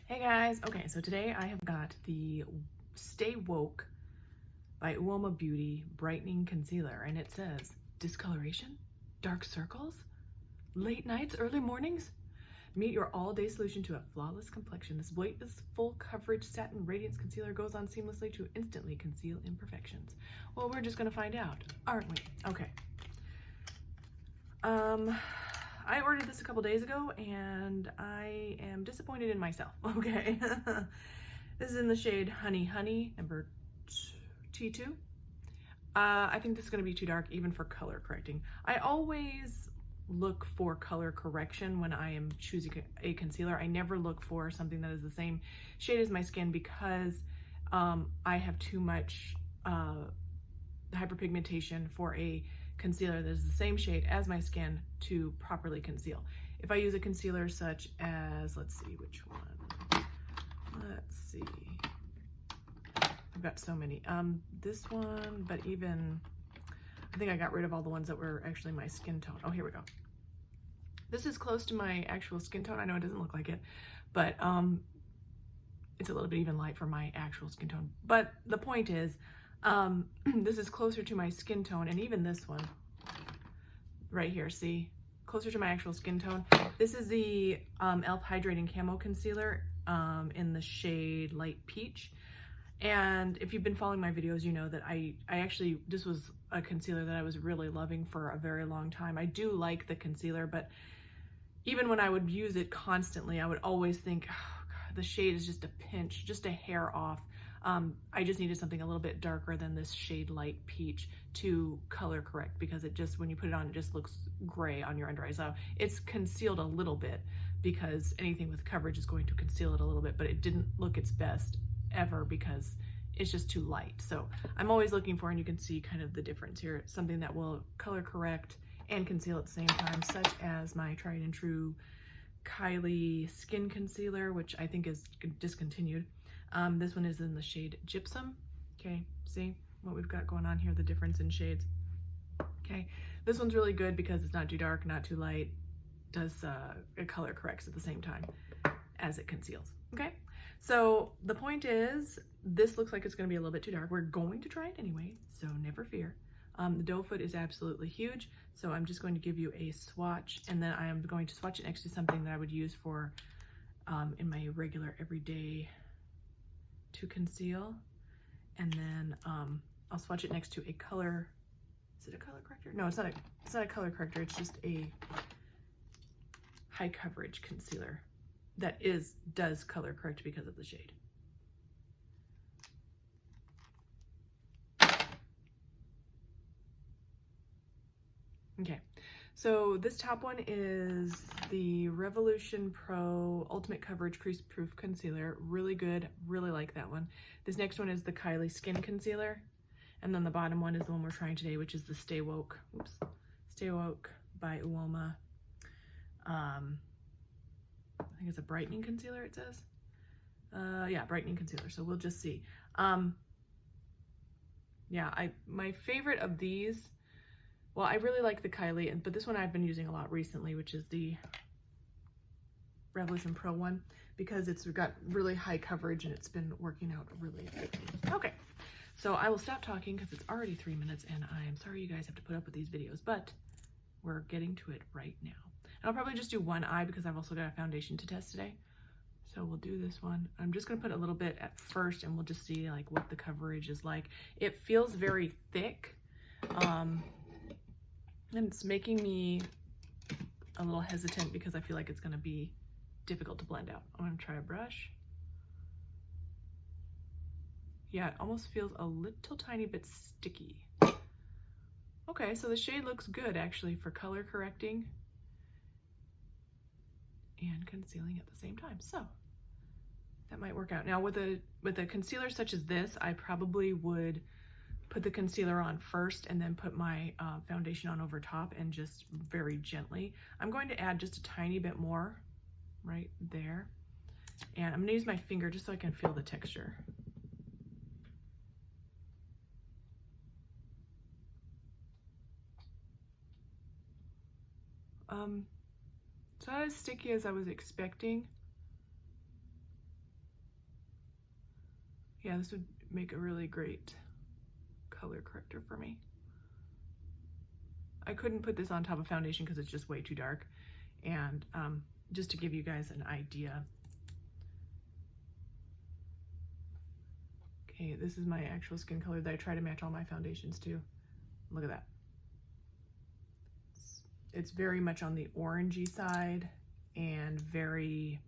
Hey guys, okay, so today I have got the Stay Woke by Uoma Beauty Brightening Concealer, and it says, discoloration, dark circles, late nights, early mornings? Meet your all-day solution to a flawless complexion. This weightless, full coverage satin radiance concealer goes on seamlessly to instantly conceal imperfections. Well, we're just gonna find out, aren't we? Okay. I ordered this a couple days ago and I am disappointed in myself, okay? This is in the shade Honey Honey, number T2. I think this is gonna be too dark even for color correcting. I always look for color correction when I am choosing a concealer. I never look for something that is the same shade as my skin because I have too much hyperpigmentation for a concealer that is the same shade as my skin to properly conceal. If I use a concealer such as, let's see which one, let's see, I've got so many, this one, but even, I think I got rid of all the ones that were actually my skin tone. Oh, here we go. This is close to my actual skin tone. I know it doesn't look like it, but it's a little bit even light for my actual skin tone. But the point is, this is closer to my skin tone, and even this one right here, see, closer to my actual skin tone. This is the e.l.f. Hydrating Camo Concealer in the shade Light Peach. And if you've been following my videos, you know that I actually, this was a concealer that I was really loving for a very long time. I do like the concealer, but even when I would use it constantly, I would always think, oh God, the shade is just a pinch, just a hair off. I just needed something a little bit darker than this shade Light Peach to color correct, because it just, when you put it on, it just looks gray on your under eyes. So it's concealed a little bit because anything with coverage is going to conceal it a little bit, but it didn't look its best ever because it's just too light. So I'm always looking for, and you can see kind of the difference here, something that will color correct and conceal at the same time, such as my tried and true Kylie Skin Concealer, which I think is discontinued. This one is in the shade Gypsum. Okay, see what we've got going on here, the difference in shades. Okay, this one's really good because it's not too dark, not too light, does it color corrects at the same time as it conceals. Okay, so the point is, this looks like it's going to be a little bit too dark. We're going to try it anyway, so never fear. The doe foot is absolutely huge, so I'm just going to give you a swatch, and then I am going to swatch it next to something that I would use for in my regular everyday to conceal, and then I'll swatch it next to a color. Is it a color corrector? No, it's not a color corrector. It's just a high coverage concealer that does color correct because of the shade. Okay, so this top one is the Revolution Pro Ultimate Coverage Crease Proof Concealer. Really good, really like that one. This next one is the Kylie Skin Concealer. And then the bottom one is the one we're trying today, which is the Stay Woke. Oops. Stay Woke by Uoma. I think it's a brightening concealer, it says. Yeah, brightening concealer, so we'll just see. Yeah, my favorite of these, well, I really like the Kylie, but this one I've been using a lot recently, which is the Revolution Pro one, because it's got really high coverage and it's been working out really effectively. Okay, so I will stop talking because it's already 3 minutes, and I am sorry you guys have to put up with these videos, but we're getting to it right now. And I'll probably just do one eye because I've also got a foundation to test today. So we'll do this one. I'm just gonna put a little bit at first, and we'll just see like what the coverage is like. It feels very thick. And it's making me a little hesitant because I feel like it's gonna be difficult to blend out. I'm gonna try a brush. Yeah, it almost feels a little tiny bit sticky. Okay, so the shade looks good actually for color correcting and concealing at the same time. So that might work out. Now with a concealer such as this, I probably would put the concealer on first and then put my foundation on over top, and just very gently. I'm going to add just a tiny bit more right there. And I'm gonna use my finger just so I can feel the texture. It's not as sticky as I was expecting. Yeah, this would make a really great color corrector for me. I couldn't put this on top of foundation because it's just way too dark. And just to give you guys an idea. Okay, this is my actual skin color that I try to match all my foundations to. Look at that. It's very much on the orangey side and very,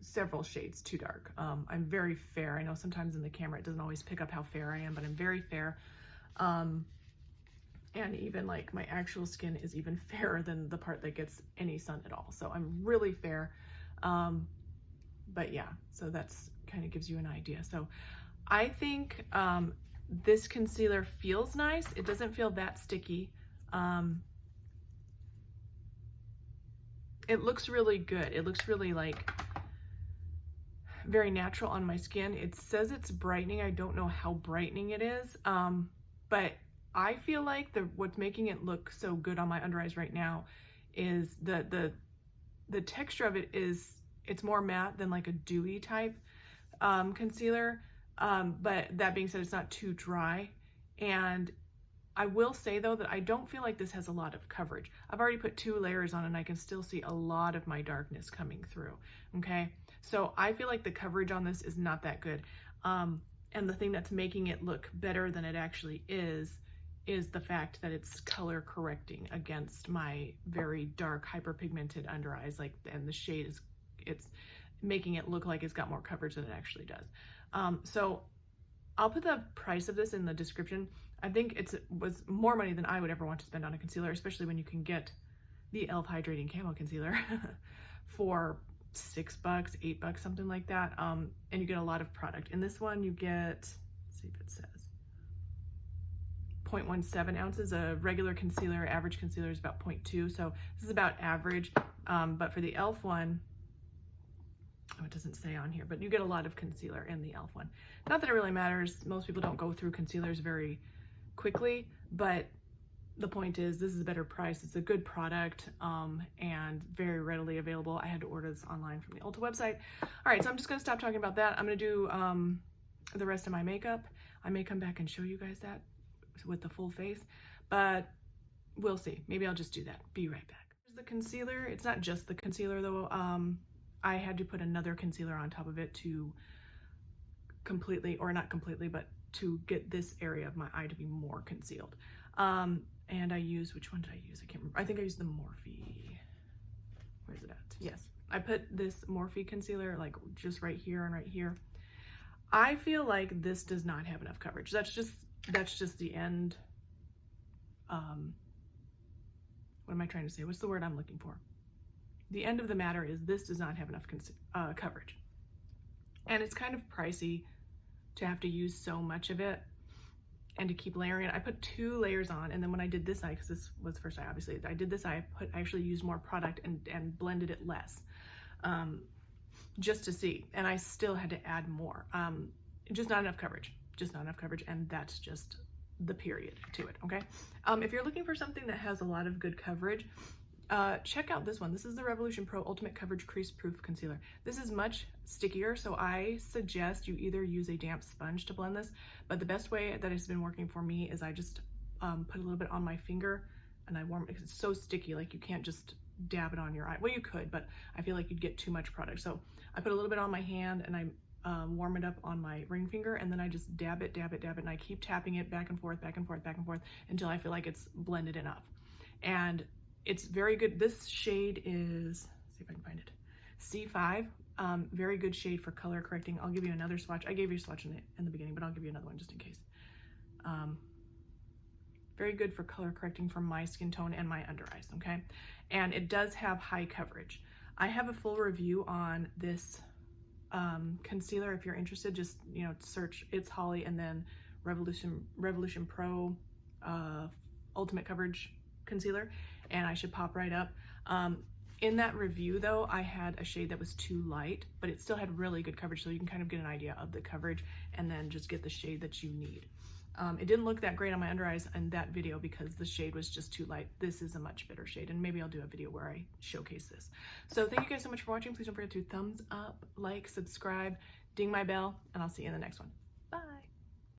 several shades too dark. I'm very fair. I know sometimes in the camera it doesn't always pick up how fair I am, but I'm very fair. And even like my actual skin is even fairer than the part that gets any sun at all. So I'm really fair. But yeah, so that's kind of gives you an idea. So I think this concealer feels nice. It doesn't feel that sticky. It looks really good. It looks really like very natural on my skin. It says it's brightening. I don't know how brightening it is, but I feel like what's making it look so good on my under eyes right now is the texture of it is, it's more matte than like a dewy type concealer. But that being said, it's not too dry. And I will say though that I don't feel like this has a lot of coverage. I've already put 2 layers on and I can still see a lot of my darkness coming through. Okay, so I feel like the coverage on this is not that good. And the thing that's making it look better than it actually is the fact that it's color correcting against my very dark hyperpigmented under eyes, like, and the shade is, it's making it look like it's got more coverage than it actually does. So I'll put the price of this in the description. I think it was more money than I would ever want to spend on a concealer, especially when you can get the e.l.f. Hydrating Camo Concealer for $6, $8, something like that. And you get a lot of product. In this one, you get, let's see if it says, 0.17 ounces. A regular concealer, average concealer is about 0.2. So this is about average. But for the e.l.f. one, oh, it doesn't say on here, but you get a lot of concealer in the e.l.f. one. Not that it really matters. Most people don't go through concealers very quickly, but the point is this is a better price. It's a good product and very readily available. I had to order this online from the Ulta website. All right, so I'm just gonna stop talking about that. I'm gonna do the rest of my makeup. I may come back and show you guys that with the full face, but we'll see. Maybe I'll just do that. Be right back. Here's the concealer. It's not just the concealer though. I had to put another concealer on top of it to completely, or not completely, but to get this area of my eye to be more concealed. And I used, which one did I use? I can't remember. I think I used the Morphe. Where's it at? Yes. I put this Morphe concealer like just right here and right here. I feel like this does not have enough coverage. That's just the end. What am I trying to say? What's the word I'm looking for? The end of the matter is this does not have enough coverage. And it's kind of pricey to have to use so much of it and to keep layering it. I put 2 layers on, and then when I did this eye, because this was the first eye, obviously, I did this eye, I actually used more product and blended it less, just to see. And I still had to add more. Just not enough coverage. Just not enough coverage, and that's just the period to it, okay? If you're looking for something that has a lot of good coverage, check out this one. This is the Revolution Pro Ultimate Coverage Crease Proof Concealer. This is much stickier, so I suggest you either use a damp sponge to blend this, but the best way that has been working for me is I just put a little bit on my finger and I warm it because it's so sticky, like you can't just dab it on your eye. Well, you could, but I feel like you'd get too much product. So I put a little bit on my hand and I warm it up on my ring finger, and then I just dab it, and I keep tapping it back and forth until I feel like it's blended enough. And it's very good. This shade is, let's see if I can find it, C5. Very good shade for color correcting. I'll give you another swatch. I gave you a swatch in the beginning, but I'll give you another one just in case. Very good for color correcting for my skin tone and my under eyes, okay? And it does have high coverage. I have a full review on this concealer. If you're interested, just, you know, search It's Holly and then Revolution Pro Ultimate Coverage Concealer, and I should pop right up. In that review though, I had a shade that was too light, but it still had really good coverage, so you can kind of get an idea of the coverage and then just get the shade that you need. It didn't look that great on my under eyes in that video because the shade was just too light. This is a much better shade, and maybe I'll do a video where I showcase this. So thank you guys so much for watching. Please don't forget to thumbs up, like, subscribe, ding my bell, and I'll see you in the next one. Bye.